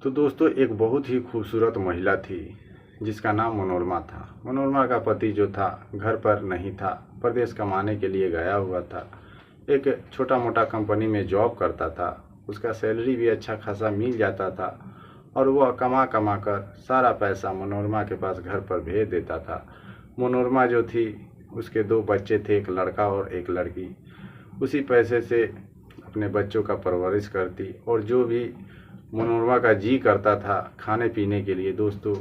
तो दोस्तों एक बहुत ही खूबसूरत महिला थी जिसका नाम मनोरमा था। मनोरमा का पति जो था घर पर नहीं था, परदेश कमाने के लिए गया हुआ था। एक छोटा मोटा कंपनी में जॉब करता था। उसका सैलरी भी अच्छा खासा मिल जाता था और वह कमा कमा कर सारा पैसा मनोरमा के पास घर पर भेज देता था। मनोरमा जो थी उसके 2 बच्चे थे, एक लड़का और एक लड़की। उसी पैसे से अपने बच्चों का परवरिश करती और जो भी मनोरमा का जी करता था खाने पीने के लिए दोस्तों,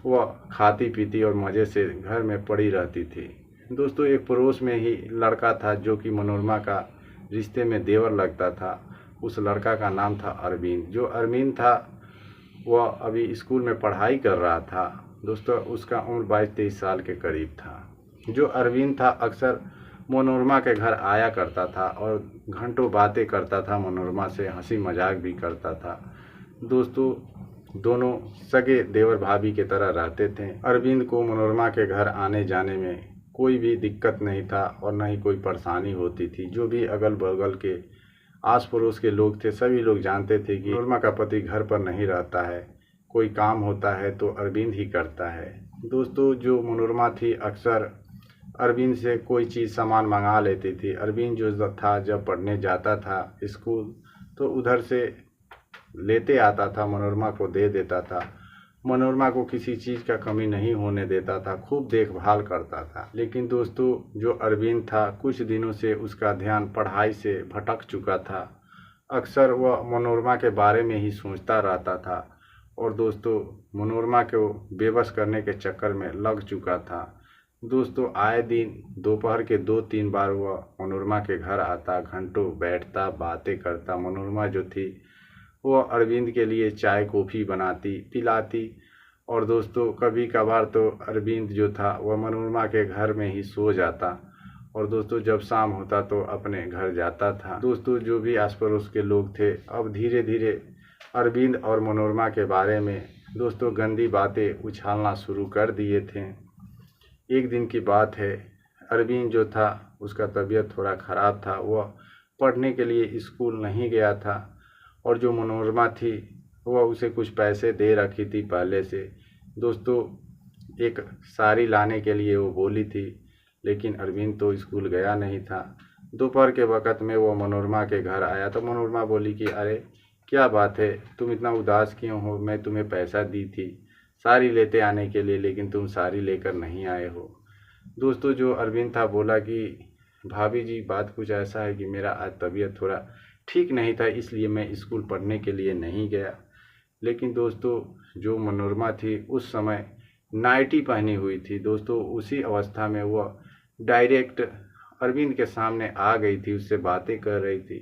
वह खाती पीती और मज़े से घर में पड़ी रहती थी। दोस्तों एक पड़ोस में ही लड़का था जो कि मनोरमा का रिश्ते में देवर लगता था। उस लड़का का नाम था अरविंद। जो अरविंद था वह अभी स्कूल में पढ़ाई कर रहा था। दोस्तों उसका उम्र 22-23 साल के करीब था। जो अरविंद था अक्सर मनोरमा के घर आया करता था और घंटों बातें करता था, मनोरमा से हंसी मजाक भी करता था। दोस्तों दोनों सगे देवर भाभी की तरह रहते थे। अरविंद को मनोरमा के घर आने जाने में कोई भी दिक्कत नहीं था और न ही कोई परेशानी होती थी। जो भी अगल बगल के आस पड़ोस के लोग थे सभी लोग जानते थे कि मनोरमा का पति घर पर नहीं रहता है, कोई काम होता है तो अरविंद ही करता है। दोस्तों जो मनोरमा थी अक्सर अरविंद से कोई चीज़ सामान मंगा लेती थी। अरविंद जो था जब पढ़ने जाता था स्कूल तो उधर से लेते आता था, मनोरमा को दे देता था। मनोरमा को किसी चीज़ का कमी नहीं होने देता था, खूब देखभाल करता था। लेकिन दोस्तों जो अरविंद था कुछ दिनों से उसका ध्यान पढ़ाई से भटक चुका था। अक्सर वह मनोरमा के बारे में ही सोचता रहता था और दोस्तों मनोरमा को बेबस करने के चक्कर में लग चुका था। दोस्तों आए दिन दोपहर के 2-3 बार वह मनोरमा के घर आता, घंटों बैठता, बातें करता। मनोरमा जो थी वह अरविंद के लिए चाय कॉफ़ी बनाती पिलाती और दोस्तों कभी कभार तो अरविंद जो था वह मनोरमा के घर में ही सो जाता और दोस्तों जब शाम होता तो अपने घर जाता था। दोस्तों जो भी आस पड़ोस के लोग थे अब धीरे धीरे अरविंद और मनोरमा के बारे में दोस्तों गंदी बातें उछालना शुरू कर दिए थे। एक दिन की बात है, अरविंद जो था उसका तबीयत थोड़ा ख़राब था, वह पढ़ने के लिए स्कूल नहीं गया था और जो मनोरमा थी वह उसे कुछ पैसे दे रखी थी पहले से। दोस्तों एक साड़ी लाने के लिए वो बोली थी, लेकिन अरविंद तो स्कूल गया नहीं था। दोपहर के वक़्त में वो मनोरमा के घर आया तो मनोरमा बोली कि अरे क्या बात है, तुम इतना उदास क्यों हो? मैं तुम्हें पैसा दी थी साड़ी लेते आने के लिए, लेकिन तुम साड़ी लेकर नहीं आए हो। दोस्तों जो अरविंद था बोला कि भाभी जी बात कुछ ऐसा है कि मेरा आज तबीयत थोड़ा ठीक नहीं था इसलिए मैं स्कूल पढ़ने के लिए नहीं गया। लेकिन दोस्तों जो मनोरमा थी उस समय नाइटी पहनी हुई थी। दोस्तों उसी अवस्था में वह डायरेक्ट अरविंद के सामने आ गई थी, उससे बातें कर रही थी।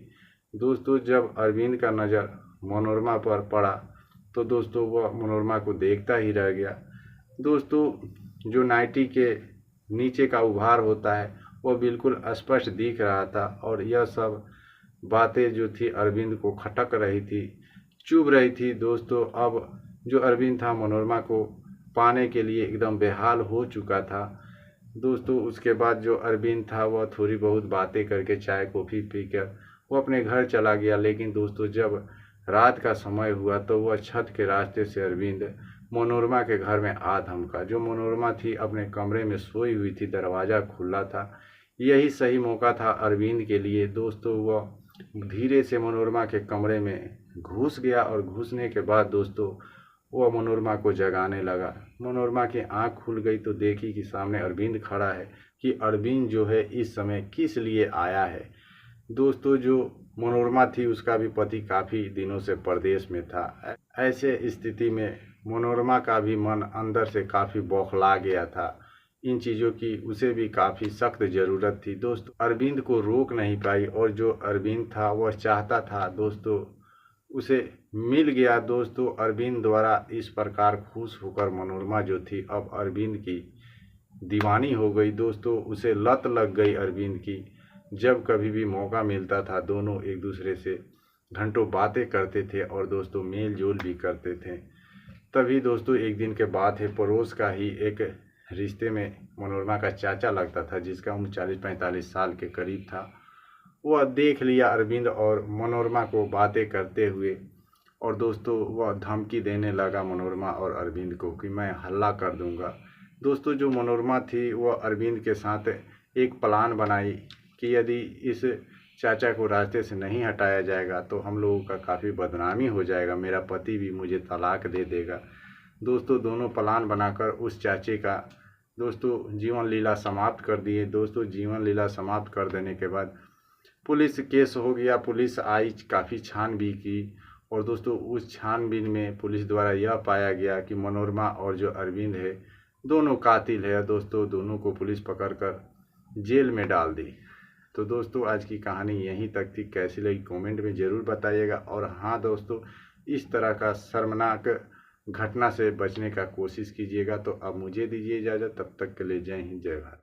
दोस्तों जब अरविंद का नज़र मनोरमा पर पड़ा तो दोस्तों वह मनोरमा को देखता ही रह गया। दोस्तों जो नाइटी के नीचे का उभार होता है वह बिल्कुल स्पष्ट दिख रहा था और यह सब बातें जो थी अरविंद को खटक रही थी, चुभ रही थी। दोस्तों अब जो अरविंद था मनोरमा को पाने के लिए एकदम बेहाल हो चुका था। दोस्तों उसके बाद जो अरविंद था वह थोड़ी बहुत बातें करके चाय कॉफ़ी पीकर वो अपने घर चला गया। लेकिन दोस्तों जब रात का समय हुआ तो वह छत के रास्ते से अरविंद मनोरमा के घर में आ धमका। जो मनोरमा थी अपने कमरे में सोई हुई थी, दरवाज़ा खुला था। यही सही मौका था अरविंद के लिए। दोस्तों वह धीरे से मनोरमा के कमरे में घुस गया और घुसने के बाद दोस्तों वह मनोरमा को जगाने लगा। मनोरमा की आंख खुल गई तो देखी कि सामने अरविंद खड़ा है कि अरविंद जो है इस समय किस लिए आया है। दोस्तों जो मनोरमा थी उसका भी पति काफ़ी दिनों से परदेश में था। ऐसे स्थिति में मनोरमा का भी मन अंदर से काफ़ी बौखला गया था। इन चीज़ों की उसे भी काफ़ी सख्त ज़रूरत थी। दोस्तों अरविंद को रोक नहीं पाई और जो अरविंद था वह चाहता था दोस्तों उसे मिल गया। दोस्तों अरविंद द्वारा इस प्रकार खुश होकर मनोरमा जो थी अब अरविंद की दीवानी हो गई। दोस्तों उसे लत लग गई अरविंद की। जब कभी भी मौका मिलता था दोनों एक दूसरे से घंटों बातें करते थे और दोस्तों मेल जोल भी करते थे। तभी दोस्तों एक दिन के बात है, पड़ोस का ही एक रिश्ते में मनोरमा का चाचा लगता था जिसका उम्र 40-45 साल के करीब था। वह देख लिया अरविंद और मनोरमा को बातें करते हुए और दोस्तों वह धमकी देने लगा मनोरमा और अरविंद को कि मैं हल्ला कर दूंगा। दोस्तों जो मनोरमा थी वह अरविंद के साथ एक प्लान बनाई कि यदि इस चाचा को रास्ते से नहीं हटाया जाएगा तो हम लोगों का काफ़ी बदनामी हो जाएगा, मेरा पति भी मुझे तलाक दे देगा। दोस्तों दोनों प्लान बनाकर उस चाचे का दोस्तों जीवन लीला समाप्त कर दिए। दोस्तों जीवन लीला समाप्त कर देने के बाद पुलिस केस हो गया, पुलिस आई, काफ़ी छानबीन की और दोस्तों उस छानबीन में पुलिस द्वारा यह पाया गया कि मनोरमा और जो अरविंद है दोनों कातिल है। दोस्तों दोनों को पुलिस पकड़कर जेल में डाल दी। तो दोस्तों आज की कहानी यहीं तक थी। कैसी लगी कमेंट में ज़रूर बताइएगा। और हाँ दोस्तों, इस तरह का शर्मनाक घटना से बचने का कोशिश कीजिएगा। तो अब मुझे दीजिए इजाज़त, तब तक के लिए जय हिंद जय भारत।